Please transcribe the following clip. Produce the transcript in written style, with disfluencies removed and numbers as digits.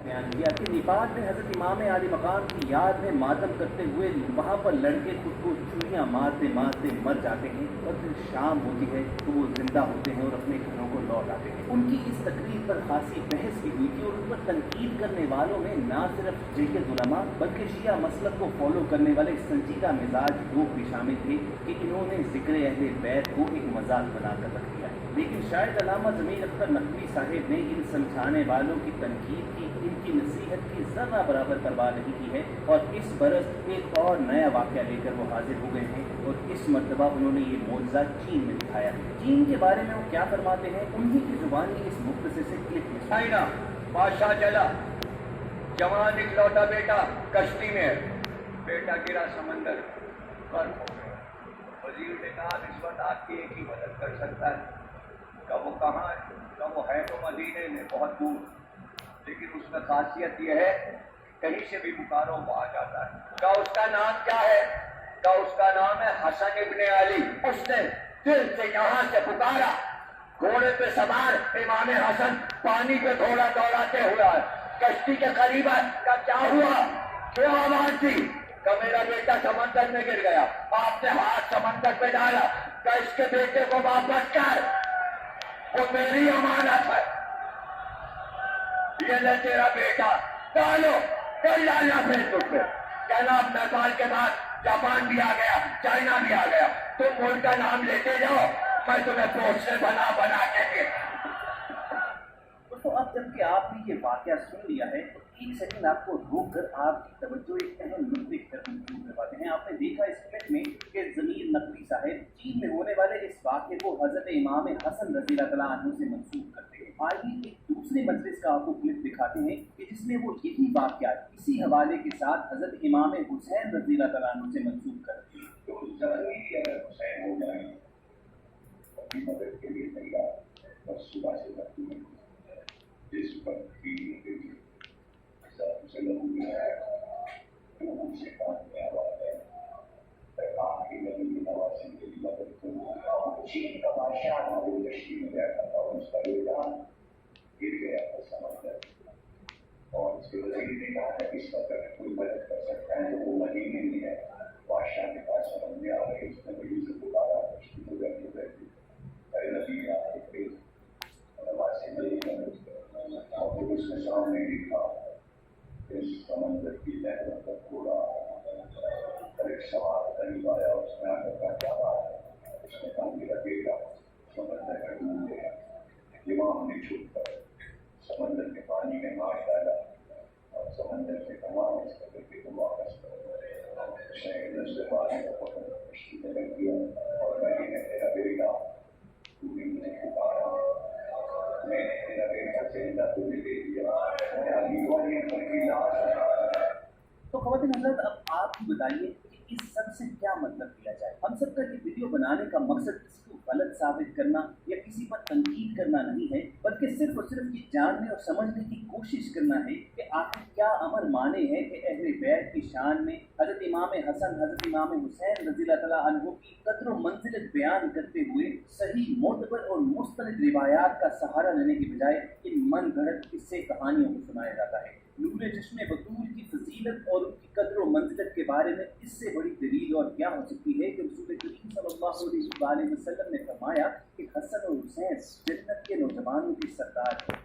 بیان کیا کہ نیپال میں حضرت امام عالی مقام کی یاد میں ماتم کرتے ہوئے وہاں پر لڑکے خود کو چوڑیاں مارتے مارتے مر جاتے ہیں اور پھر شام ہوتی ہے تو وہ زندہ ہوتے ہیں اور اپنے گھروں کو لوٹ آتے ہیں۔ ان کی اس تقریر پر خاصی بحث بھی ہوئی تھی اور ان پر تنقید کرنے والوں میں نہ صرف جیکے علماء بلکہ شیعہ مسلک کو فالو کرنے والے سنجیدہ مزاج لوگ بھی شامل تھے کہ انہوں نے ذکر اہل بیت کو ایک مذاق بنا کر رکھ دیا ہے۔ لیکن شاید علامہ ضمیر اختر نقوی صاحب نے ان سمجھانے والوں کی تنقید کی، ان کی نصیحت کی ذرہ برابر پرواہ نہیں کی ہے اور اس برس ایک اور نیا واقعہ لے کر وہ حاضر ہو گئے ہیں اور اس مرتبہ انہوں نے یہ معجزہ چین میں دکھایا ہے۔ چین کے بارے میں وہ کیا فرماتے ہیں، انہی کی زبانی اس مختصر سے کلپ میں چائنا بادشاہ چلا، جوان اکلوتا بیٹا کشتی میں ہے، بیٹا گرا سمندر غرق ہو گیا۔ وزیر نے کہا رشوت آپ کی ایک ہی مدد کر سکتا ہے۔ کہ وہ کہاں ہے؟ کہ وہ ہے تو مدینے میں بہت دور، لیکن اس میں خاصیت یہ ہے کہیں سے بھی پکارو وہ آ جاتا ہے۔ کہ اس کا نام کیا ہے؟ کہ اس کا نام ہے حسن ابن علی۔ اس نے دل سے یہاں سے پکارا، گھوڑے پہ سوار امام حسن پانی پہ گھوڑا دوڑاتے ہوا ہے، کشتی کے قریب ہے۔ کہ کیا ہوا؟ کیوں آواز دی؟ کہ میرا بیٹا سمندر میں گر گیا۔ آپ نے ہاتھ سمندر پہ ڈالا کہ اس کے بیٹے کو واپس کر، وہ میری امانت ہے، یہ لے تیرا بیٹا، ڈالو کر ڈالنا پھر تجھ پہ۔ کہنا اب نیپال کے بعد جاپان بھی آ گیا، چائنا بھی آ گیا، تم ملک کا نام لیتے جاؤ، میں تمہیں پوچھنے بنا بنا کے دے۔ تو اب جب کہ آپ نے یہ واقعہ سن لیا ہے تو ایک سیکنڈ آپ کو روک کر آپ کی توجہ ایک اہم نقطے کی طرف منتقل کرواتے ہیں۔ آپ نے دیکھا اس کلپ میں کہ ضمیر نقوی صاحب چین میں ہونے والے اس واقعے کو حضرت امام حسن رضی اللہ تعالیٰ عنہ سے منسوب کرتے ہیں۔ آئیے ایک دوسرے مجلس کا آپ کو کلپ دکھاتے ہیں کہ جس میں وہ یہی واقعات اسی حوالے کے ساتھ حضرت امام حسین رضی اللہ تعالیٰ عنہ سے منسوب کرتے ہیں۔ تو ضروری ہے اگر حسین ہو جائیں اپنی مدد کے لیے تیار، بس صبح سے رکھتی ہے جس پر فیل کے لیے سب سے لوگوں میں آیا جو ان سے کام میں آواز ہے پیغام کی نبی کی نواسی کے لیے مدد کرنا۔ چین کا بادشاہ ہمارے کشتی میں بیٹھا تھا اور اس کا بیٹا گر گیا تھا سمندر، اور اس کے وزیر نے کہا تھا کہ اس وقت اگر کوئی مدد کر سکتا ہے تو وہ مدینے میں ہے۔ بادشاہ کے پاس سمجھ میں آ گئی، اس نے بڑی سے پکارا، کشتی کو بیٹھے بیٹھے اے نبی آپ کے نواسی میری مدد کر، اور پھر اس نے سامنے لکھا اس سمندر کی لہروں کا گھوڑا اور ایک سوار قریب آیا، اس نے آ کر کہا کیا بات ہے؟ اس نے کہا میرا بیٹا سمندر میں ڈوب گیا۔ امام نے چھپ کر سمندر کے پانی میں مار ڈالا اور سمندر سے کہا اس کے بیٹے کو واپس کرو۔ اس نے ادھر سے پانی کو پکڑ کشتی میں رکھ دیا اور میں نے تیرا بیٹا تو نے مجھے پکارا، میں نے تیرا بیٹا زندہ تجھے دے دیا، میرا دیوانے پر کی لاش ہے۔ تو خواتین حضرت اب آپ ہی بتائیے کہ اس سب سے کیا مطلب لیا جائے؟ ہم سب کا یہ ویڈیو بنانے کا مقصد اس کو غلط ثابت کرنا یا کسی پر تنقید کرنا نہیں ہے، بلکہ صرف اور صرف یہ جاننے اور سمجھنے کی کوشش کرنا ہے کہ آخر کیا امر مانے ہے کہ اہل بیت کی شان میں حضرت امام حسن، حضرت امام حسین رضی اللہ تعالیٰ عنہ کی قدر و منزلت بیان کرتے ہوئے صحیح معتبر اور مستند روایات کا سہارا لینے کے بجائے ان من گھڑت قصے کہانیوں کو سنایا جاتا ہے۔ نور چشم بطول کی فضیلت اور ان کی قدر و منزلت کے بارے میں اس سے بڑی دلیل اور کیا ہو سکتی ہے کہ رسول کریم صلی اللہ علیہ وسلم نے فرمایا کہ حسن اور حسین جنت کے نوجوانوں کی سردار ہیں۔